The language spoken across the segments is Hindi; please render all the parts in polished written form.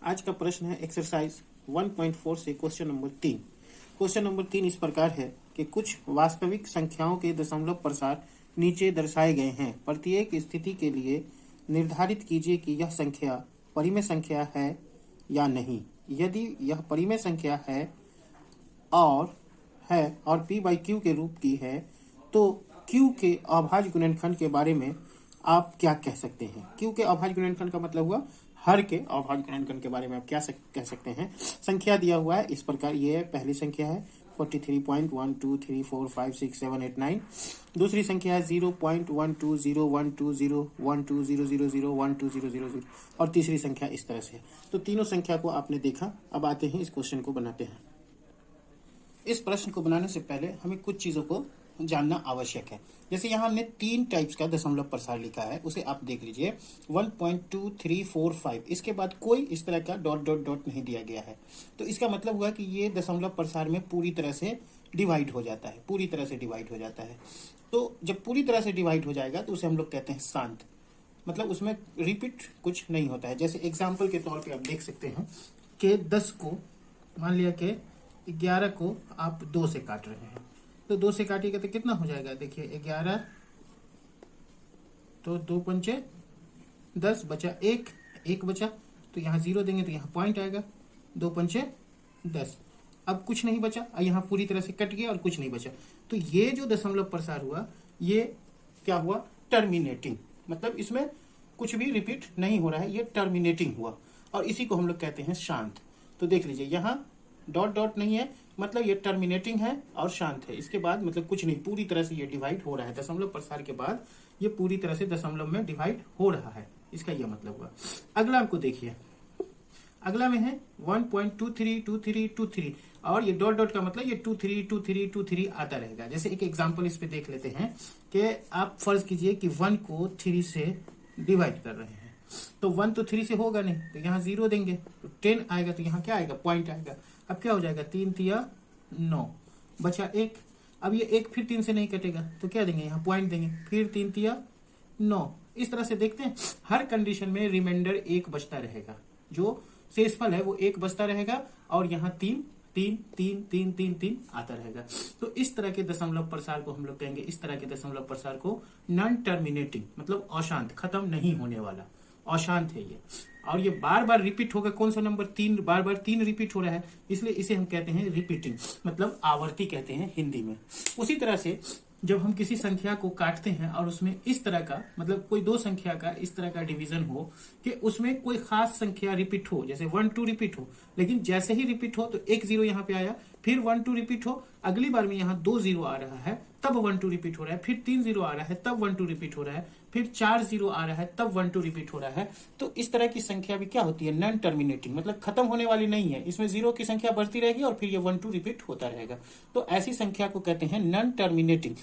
आज का प्रश्न है एक्सरसाइज 1.4 से क्वेश्चन नंबर 3। क्वेश्चन नंबर 3 इस प्रकार है कि कुछ वास्तविक संख्याओं के दशमलव प्रसार नीचे दर्शाए गए हैं। प्रत्येक स्थिति के लिए निर्धारित कीजिए कि यह संख्या परिमेय संख्या है या नहीं। यदि यह परिमेय संख्या है और p/q के रूप की है तो q के अभाज्य गुणनखंड के बारे में आप क्या कह सकते हैं। q के अभाज्य गुणनखंड का मतलब हुआ हर के अभाज्य गुणनखंड के बारे में आप क्या कह सकते हैं। संख्या दिया हुआ है इस प्रकार, ये पहली संख्या है 43.123456789। दूसरी संख्या है 0.120120120000120000 और तीसरी संख्या इस तरह से है। तो तीनों संख्या को आपने देखा। अब आते हैं इस क्वेश्चन को बनाते हैं। इस प्रश्न को बनाने से पहले हमें कुछ चीजों को जानना आवश्यक है। जैसे यहाँ हमने 3 टाइप्स का दशमलव प्रसार लिखा है, उसे आप देख लीजिए 1.2345। इसके बाद कोई इस तरह का डॉट डॉट डॉट नहीं दिया गया है, तो इसका मतलब हुआ कि ये दशमलव प्रसार में पूरी तरह से डिवाइड हो जाता है। पूरी तरह से डिवाइड हो जाता है। तो जब पूरी तरह से डिवाइड हो जाएगा तो उसे हम लोग कहते हैं शांत, मतलब उसमें रिपीट कुछ नहीं होता है। जैसे एग्जाम्पल के तौर पर आप देख सकते हैं कि 10 को मान लिया कि 11 को आप 2 से काट रहे हैं, तो 2 से काटिएगा तो कितना हो जाएगा। देखिए 11 तो 2 पंचे 10 बचा 1 बचा, तो यहाँ 0 देंगे तो यहाँ पॉइंट आएगा। 2 पंचे 10, अब कुछ नहीं बचा, यहाँ पूरी तरह से कट गया और कुछ नहीं बचा। तो ये जो दशमलव प्रसार हुआ ये क्या हुआ, टर्मिनेटिंग, मतलब इसमें कुछ भी रिपीट नहीं हो रहा है, ये टर्मिनेटिंग हुआ और इसी को हम लोग कहते हैं शांत। तो देख लीजिए यहाँ डॉट डॉट नहीं है, मतलब ये टर्मिनेटिंग है और शांत है। इसके बाद मतलब कुछ नहीं, पूरी तरह से ये डिवाइड हो रहा है। दशमलव प्रसार के बाद ये पूरी तरह से दशमलव में डिवाइड हो रहा है, इसका यह मतलब हुआ। अगला आपको देखिए, अगला में है 1.232323 और ये डॉट डॉट का मतलब ये 232323 आता रहेगा। जैसे एक एग्जांपल इस पे देख लेते हैं कि आप फर्ज कीजिए कि 1 को 3 से डिवाइड कर रहे हैं, तो 1 तो 3 से होगा नहीं, तो यहाँ 0 देंगे तो 10 आएगा, तो यहाँ क्या आएगा, पॉइंट आएगा। अब क्या हो जाएगा, 3 तिया 9 बचा 1। अब ये 1 फिर 3 से नहीं कटेगा तो क्या देंगे, यहाँ पॉइंट देंगे, फिर 3 तिया 9। इस तरह से देखते हैं हर कंडीशन में रिमाइंडर 1 बचता रहेगा, जो शेषफल है वो 1 बचता रहेगा और यहाँ 3 3 3 3 3 3 आता रहेगा। तो इस तरह के दशमलव प्रसार को हम लोग कहेंगे, इस तरह के दशमलव प्रसार को नॉन टर्मिनेटिंग, मतलब अशांत, खत्म नहीं होने वाला, अशांत है ये। और ये बार बार रिपीट होगा, कौन सा नंबर 3, बार बार 3 रिपीट हो रहा है, इसलिए इसे हम कहते हैं रिपीटिंग, मतलब आवर्ती कहते हैं हिंदी में। उसी तरह से जब हम किसी संख्या को काटते हैं और उसमें इस तरह का, मतलब कोई 2 संख्या का इस तरह का डिवीजन हो कि उसमें कोई खास संख्या रिपीट हो, जैसे 1 2 रिपीट हो, लेकिन जैसे ही रिपीट हो तो 1 0 यहाँ पे आया, फिर 1 2 रिपीट हो, अगली बार में यहाँ 2 0 आ रहा है तब 1 2 रिपीट हो रहा है, फिर 3 0 आ रहा है तब 1 2 रिपीट हो रहा है, फिर 4 0 आ रहा है तब 1 2 रिपीट हो रहा है। तो इस तरह की संख्या भी क्या होती है, नॉन टर्मिनेटिंग, मतलब खत्म होने वाली नहीं है। इसमें 0 की संख्या बढ़ती रहेगी और फिर ये 1 2 रिपीट होता रहेगा। तो ऐसी संख्या को कहते हैं नॉन टर्मिनेटिंग।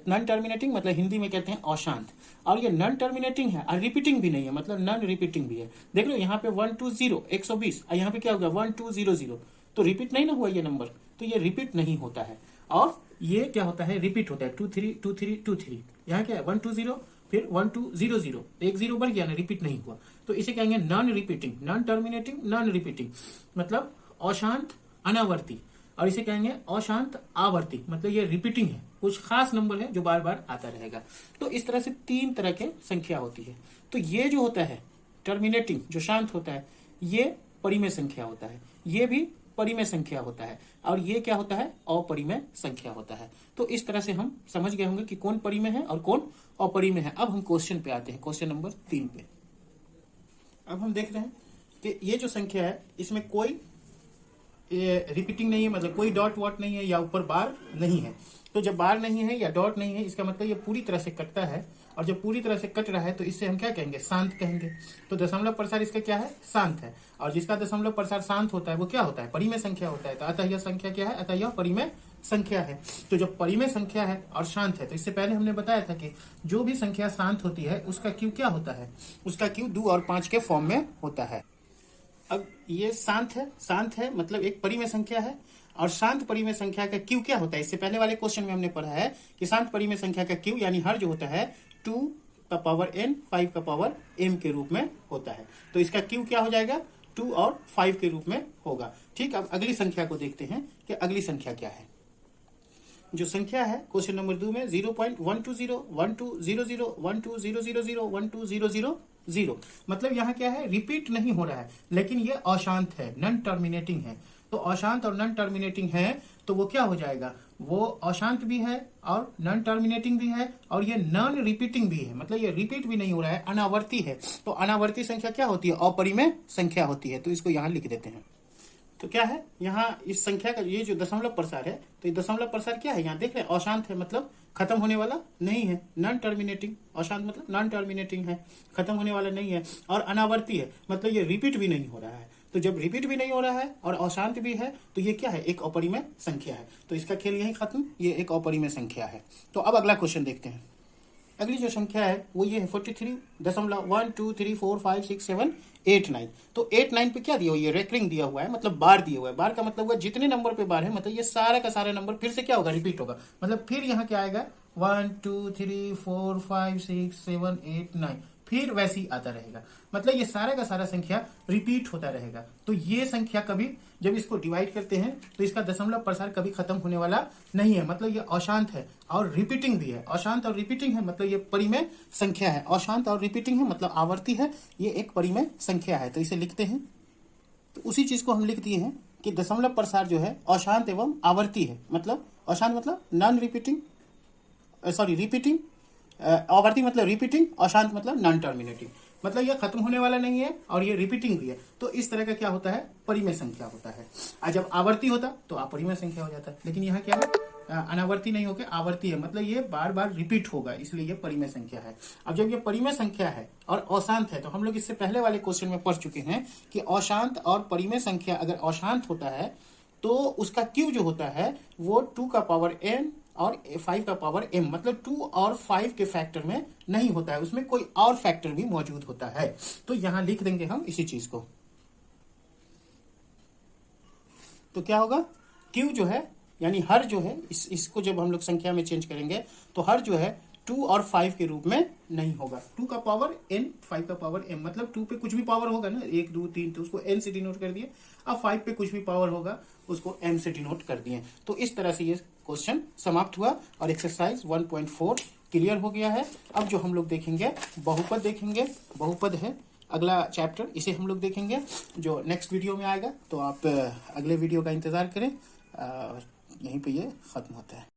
नॉन टर्मिनेटिंग मतलब हिंदी में कहते हैं अशांत। और ये नॉन टर्मिनेटिंग है और रिपीटिंग भी नहीं है, मतलब नॉन रिपीटिंग भी है। देख लो यहाँ पे 1 2 0 120 और यहाँ पे क्या होगा 1 2 0 0, तो रिपीट नहीं ना हुआ ये नंबर, तो ये रिपीट नहीं होता है। और ये क्या होता है, रिपीट होता है 2 3 2 3 2 3। यहाँ क्या है 1 2 0 फिर 1 2 0 0, 1 0 बढ़ गया ना, रिपीट नहीं हुआ। तो इसे कहेंगे non repeating, non terminating, non repeating, मतलब अशांत अनावर्ती। और इसे कहेंगे अशांत आवर्ती, मतलब ये रिपीटिंग है, कुछ खास नंबर है जो बार बार आता रहेगा। तो इस तरह से 3 तरह के संख्या होती है। तो ये जो होता है टर्मिनेटिंग, जो शांत होता है, ये परिमेय संख्या होता है, ये भी परिमेय संख्या होता है, और ये क्या होता है, अपरिमेय संख्या होता है। तो इस तरह से हम समझ गए होंगे कि कौन परिमेय है और कौन अपरिमेय है। अब हम क्वेश्चन पे आते हैं, क्वेश्चन नंबर 3 पे। अब हम देख रहे हैं कि ये जो संख्या है इसमें कोई रिपीटिंग नहीं है, मतलब कोई डॉट वॉट नहीं है या ऊपर बार नहीं है। तो जब बार नहीं है या डॉट नहीं है, इसका मतलब ये पूरी तरह से कटता है, और जब पूरी तरह से कट रहा है तो इससे हम क्या कहेंगे, शांत कहेंगे। तो दशमलव प्रसार इसका क्या है, शांत है। और जिसका दशमलव प्रसार शांत होता है वो क्या होता है, परिमेय संख्या होता है। तो अतः यह संख्या क्या है, अतः यह परिमेय संख्या है। तो जब परिमेय संख्या है और शांत है, तो इससे पहले हमने बताया था कि जो भी संख्या शांत होती है उसका क्यू क्या होता है, उसका क्यू 2 और 5 के फॉर्म में होता है। अब ये शांत है मतलब एक परिमेय संख्या है, और शांत परिमेय संख्या का क्यू क्या होता है, इससे पहले वाले क्वेश्चन में हमने पढ़ा है कि शांत परिमेय संख्या का क्यू यानी हर जो होता है 2 का पावर n 5 का पावर m के रूप में होता है। तो इसका क्यू क्या हो जाएगा, 2 और 5 के रूप में होगा। ठीक, अब अगली संख्या को देखते हैं कि अगली संख्या क्या है। जो संख्या है क्वेश्चन नंबर 2 में 0.120 1200 12000 12000, मतलब यहाँ क्या है, रिपीट नहीं हो रहा है, लेकिन ये अशांत है, नॉन टर्मिनेटिंग है। तो अशांत और नॉन टर्मिनेटिंग है तो वो क्या हो जाएगा, वो अशांत भी है और नॉन टर्मिनेटिंग भी है और ये नॉन रिपीटिंग भी है, मतलब ये रिपीट भी नहीं हो रहा है, अनावर्ती है। तो अनावर्ती संख्या क्या होती है, अपरिमेय संख्या होती है। तो इसको यहाँ लिख देते हैं। तो क्या है यहाँ इस संख्या का ये जो दशमलव प्रसार है, तो ये दशमलव प्रसार क्या है, यहाँ देख रहे हैं, अशांत है, मतलब खत्म होने वाला नहीं है, नॉन टर्मिनेटिंग। अशांत मतलब नॉन टर्मिनेटिंग है, खत्म होने वाला नहीं है, और अनावर्ती है, मतलब ये रिपीट भी नहीं हो रहा है। तो जब रिपीट भी नहीं हो रहा है और अशांत भी है तो ये क्या है, एक अपरिमेय संख्या है। तो इसका खेल यही खत्म, ये एक अपरिमेय संख्या है। तो अब अगला क्वेश्चन देखते हैं। अगली जो संख्या है वो ये है 43.123456789। तो 89 पे क्या दिया हुआ है, ये रेकरिंग दिया हुआ है, मतलब बार दिया हुआ है। बार का मतलब हुआ जितने नंबर पे बार है, मतलब ये सारा का सारा नंबर फिर से क्या होगा, रिपीट होगा। मतलब फिर यहाँ क्या आएगा 1 2 3 4 5 6 7 8 9, फिर वैसे ही आता रहेगा। मतलब ये सारा का सारा संख्या रिपीट होता रहेगा। तो ये संख्या कभी जब इसको डिवाइड करते हैं तो इसका दशमलव प्रसार कभी खत्म होने वाला नहीं है, मतलब ये अशांत है और रिपीटिंग भी है। अशांत और रिपीटिंग है मतलब ये परिमेय संख्या है। अशांत और रिपीटिंग है मतलब आवर्ती है, ये एक परिमेय संख्या है। तो इसे लिखते हैं। तो उसी चीज को हम लिख दिए हैं कि दशमलव प्रसार जो है अशांत एवं आवर्ती है। मतलब अशांत मतलब नॉन रिपीटिंग, सॉरी रिपीटिंग, आवर्ती मतलब रिपीटिंग, अशांत मतलब नॉन टर्मिनेटिंग, मतलब ये खत्म होने वाला नहीं है और ये रिपीटिंग भी है। तो इस तरह का क्या होता है, परिमेय संख्या होता है। और जब आवर्ती होता तो अपरिमेय संख्या हो जाता है। लेकिन यहाँ क्या है, अनावर्ती नहीं होकर आवर्ती है, मतलब ये बार बार रिपीट होगा, इसलिए ये परिमेय संख्या है। अब जब ये परिमेय संख्या है और अशांत है, तो हम लोग इससे पहले वाले क्वेश्चन में पढ़ चुके हैं कि अशांत और परिमेय संख्या अगर अशांत होता है तो उसका क्यू जो होता है वो 2 का पावर n और 5 का पावर m, मतलब 2 और 5 के फैक्टर में नहीं होता है, उसमें कोई और फैक्टर भी मौजूद होता है। तो यहां लिख देंगे हम इसी चीज को। तो क्या होगा, q जो है यानी हर जो है इसको जब हम लोग संख्या में चेंज करेंगे तो हर जो है 2 और 5 के रूप में नहीं होगा। 2 का पावर n, 5 का पावर m, मतलब 2 पे कुछ भी पावर होगा ना, 1 2 3, तो उसको n से डिनोट कर दिए। अब 5 पे कुछ भी पावर होगा उसको m से डिनोट कर दिए। तो इस तरह से ये क्वेश्चन समाप्त हुआ और एक्सरसाइज 1.4 क्लियर हो गया है। अब जो हम लोग देखेंगे बहुपद देखेंगे, बहुपद है अगला चैप्टर, इसे हम लोग देखेंगे जो नेक्स्ट वीडियो में आएगा। तो आप अगले वीडियो का इंतजार करें, यहीं पे ये खत्म होता है।